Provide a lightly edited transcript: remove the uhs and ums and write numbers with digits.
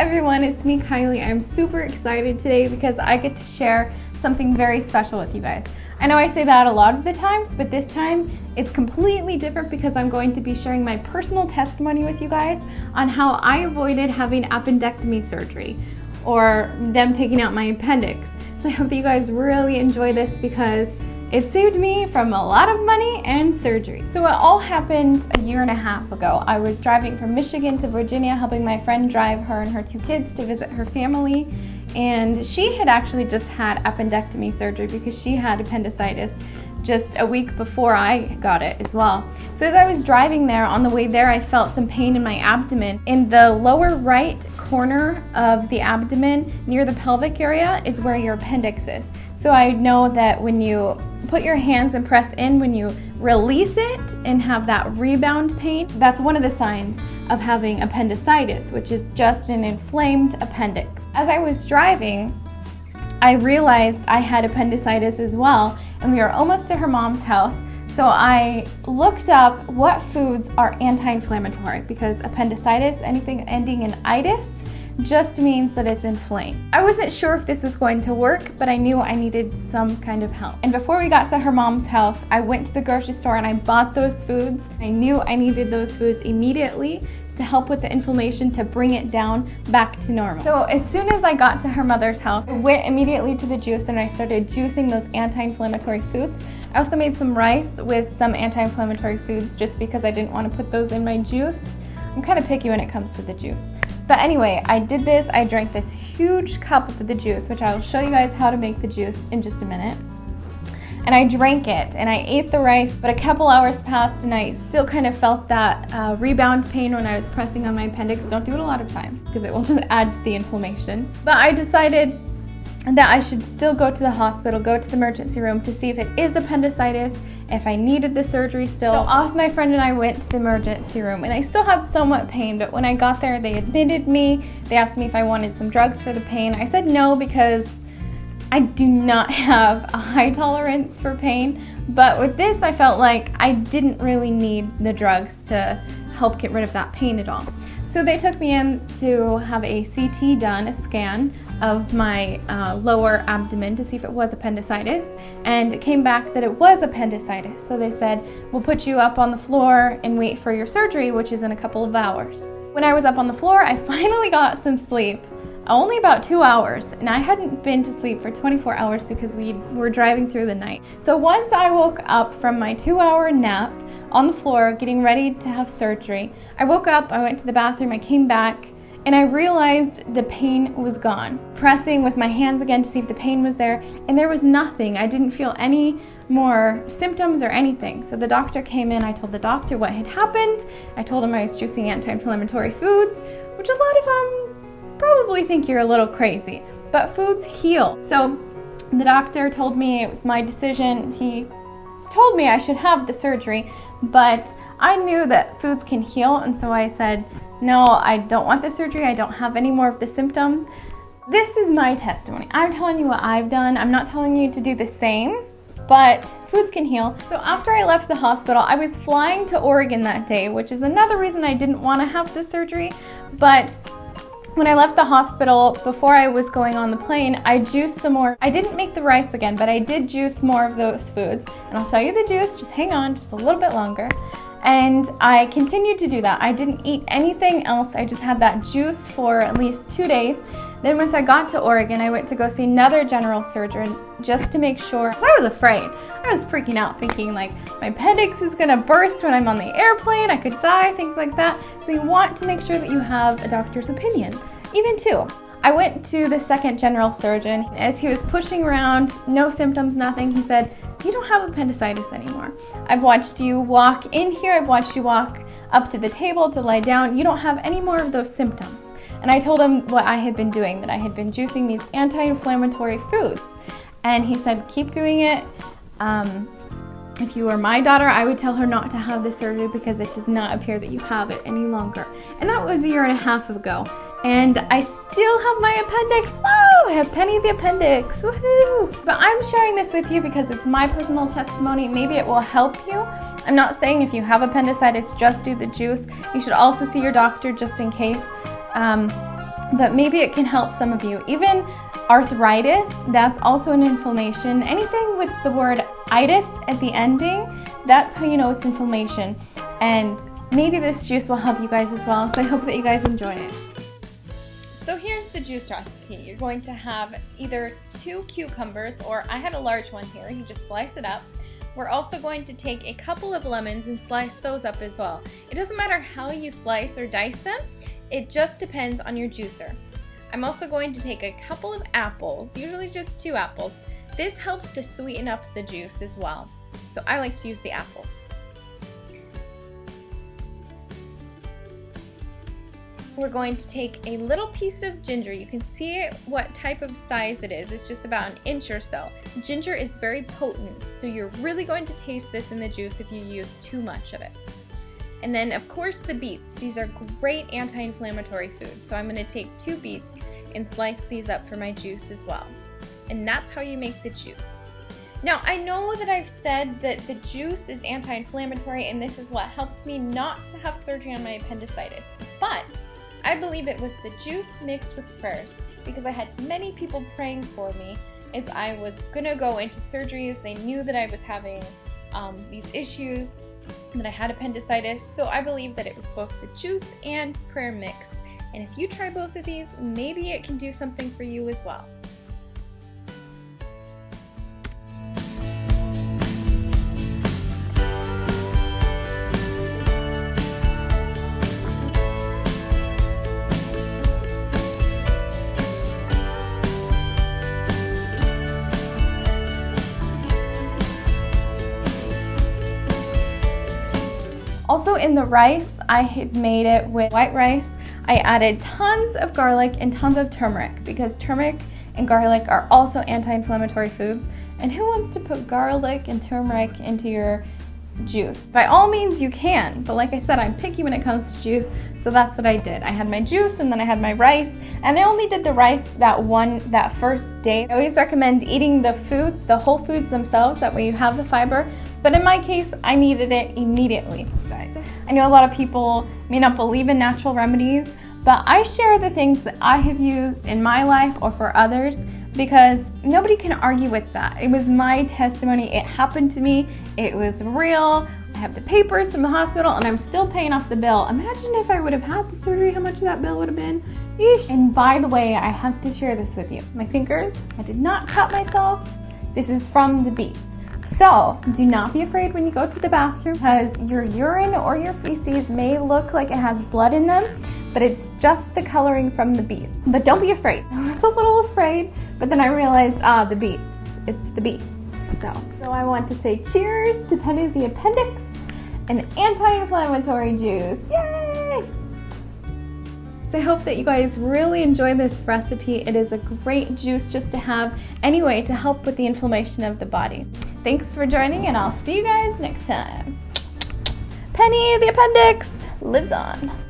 everyone, it's me, Kylie. I'm super excited today because I get to share something very special with you guys. I know I say that a lot of the times, but this time it's completely different because I'm going to be sharing my personal testimony with you guys on how I avoided having appendectomy surgery or them taking out my appendix. So I hope that you guys really enjoy this because it saved me from a lot of money and surgery. So it all happened a year and a half ago. I was driving from Michigan to Virginia, helping my friend drive her and her 2 kids to visit her family. And she had actually just had appendectomy surgery because she had appendicitis just a week before I got it as well. So as I was driving there, on the way there, I felt some pain in my abdomen. In the lower right corner of the abdomen, near the pelvic area, is where your appendix is. So I know that when you put your hands and press in, when you release it and have that rebound pain, that's one of the signs of having appendicitis, which is just an inflamed appendix. As I was driving, I realized I had appendicitis as well, and we were almost to her mom's house. So I looked up what foods are anti-inflammatory because appendicitis, anything ending in itis, just means that it's inflamed. I wasn't sure if this was going to work, but I knew I needed some kind of help. And before we got to her mom's house, I went to the grocery store and I bought those foods. I knew I needed those foods immediately to help with the inflammation, to bring it down back to normal. So as soon as I got to her mother's house, I went immediately to the juice and I started juicing those anti-inflammatory foods. I also made some rice with some anti-inflammatory foods just because I didn't want to put those in my juice. I'm kind of picky when it comes to the juice. But anyway, I did this. I drank this huge cup of the juice, which I will show you guys how to make the juice in just a minute. And I drank it and I ate the rice, but a couple hours passed and I still kind of felt that rebound pain when I was pressing on my appendix. Don't do it a lot of times because it will just add to the inflammation. But I decided that I should still go to the hospital, go to the emergency room to see if it is appendicitis, if I needed the surgery still. So off my friend and I went to the emergency room and I still had somewhat pain, but when I got there, they admitted me. They asked me if I wanted some drugs for the pain. I said no because I do not have a high tolerance for pain, but with this I felt like I didn't really need the drugs to help get rid of that pain at all. So they took me in to have a CT done, a scan of my lower abdomen to see if it was appendicitis, and it came back that it was appendicitis. So they said, we'll put you up on the floor and wait for your surgery, which is in a couple of hours. When I was up on the floor, I finally got some sleep. Only about 2 hours, and I hadn't been to sleep for 24 hours because we were driving through the night. So once I woke up from my 2-hour nap on the floor getting ready to have surgery, I woke up, I went to the bathroom, I came back, and I realized the pain was gone. Pressing with my hands again to see if the pain was there, and there was nothing. I didn't feel any more symptoms or anything. So the doctor came in, I told the doctor what had happened. I told him I was juicing anti-inflammatory foods, which a lot of them probably think you're a little crazy, but foods heal. So the doctor told me it was my decision. He told me I should have the surgery, but I knew that foods can heal, and so I said, no, I don't want the surgery. I don't have any more of the symptoms. This is my testimony. I'm telling you what I've done. I'm not telling you to do the same, but foods can heal. So after I left the hospital, I was flying to Oregon that day, which is another reason I didn't want to have the surgery, but when I left the hospital, before I was going on the plane, I juiced some more. I didn't make the rice again, but I did juice more of those foods. And I'll show you the juice, just hang on just a little bit longer. And I continued to do that. I didn't eat anything else. I just had that juice for at least 2 days. Then once I got to Oregon, I went to go see another general surgeon just to make sure, because I was afraid. I was freaking out thinking like my appendix is gonna burst when I'm on the airplane, I could die, things like that. So you want to make sure that you have a doctor's opinion, even 2. I went to the second general surgeon. As he was pushing around, no symptoms, nothing, he said, you don't have appendicitis anymore. I've watched you walk in here, I've watched you walk up to the table to lie down. You don't have any more of those symptoms. And I told him what I had been doing, that I had been juicing these anti-inflammatory foods. And he said, keep doing it. If you were my daughter, I would tell her not to have this surgery because it does not appear that you have it any longer. And that was a year and a half ago. And I still have my appendix. Woo! I have Penny the appendix. Woohoo! But I'm sharing this with you because it's my personal testimony. Maybe it will help you. I'm not saying if you have appendicitis, just do the juice. You should also see your doctor just in case. but maybe it can help some of you. Even arthritis, that's also an inflammation. Anything with the word itis at the ending, that's how you know it's inflammation. And maybe this juice will help you guys as well, so I hope that you guys enjoy it. So here's the juice recipe. You're going to have either 2 cucumbers, or I had a large one here. You just slice it up. We're also going to take a couple of lemons and slice those up as well. It doesn't matter how you slice or dice them, it just depends on your juicer. I'm also going to take a couple of apples, usually just 2 apples. This helps to sweeten up the juice as well, so I like to use the apples. We're going to take a little piece of ginger. You can see what type of size it is. It's just about 1 inch or so. Ginger is very potent, so you're really going to taste this in the juice if you use too much of it. And then of course the beets. These are great anti-inflammatory foods. So I'm going to take 2 beets and slice these up for my juice as well. And that's how you make the juice. Now, I know that I've said that the juice is anti-inflammatory and this is what helped me not to have surgery on my appendicitis, but I believe it was the juice mixed with prayers, because I had many people praying for me as I was gonna go into surgeries. They knew that I was having these issues, that I had appendicitis, so I believe that it was both the juice and prayer mixed. And if you try both of these, maybe it can do something for you as well. Also in the rice, I had made it with white rice. I added tons of garlic and tons of turmeric, because turmeric and garlic are also anti-inflammatory foods. And who wants to put garlic and turmeric into your juice? By all means you can, but like I said, I'm picky when it comes to juice, so that's what I did. I had my juice and then I had my rice, and I only did the rice that first day. I always recommend eating the foods, the whole foods themselves, that way you have the fiber. But in my case, I needed it immediately, guys. I know a lot of people may not believe in natural remedies, but I share the things that I have used in my life or for others, because nobody can argue with that. It was my testimony. It happened to me. It was real. I have the papers from the hospital and I'm still paying off the bill. Imagine if I would have had the surgery, how much that bill would have been. Eesh. And by the way, I have to share this with you. My fingers, I did not cut myself. This is from the beets. So do not be afraid when you go to the bathroom, because your urine or your feces may look like it has blood in them, but it's just the coloring from the beets. But don't be afraid. I was a little afraid, but then I realized, the beets, it's the beets. So I want to say cheers to Penny the Appendix and anti-inflammatory juice. Yay! So I hope that you guys really enjoy this recipe. It is a great juice just to have anyway to help with the inflammation of the body. Thanks for joining, and I'll see you guys next time. Penny the Appendix lives on.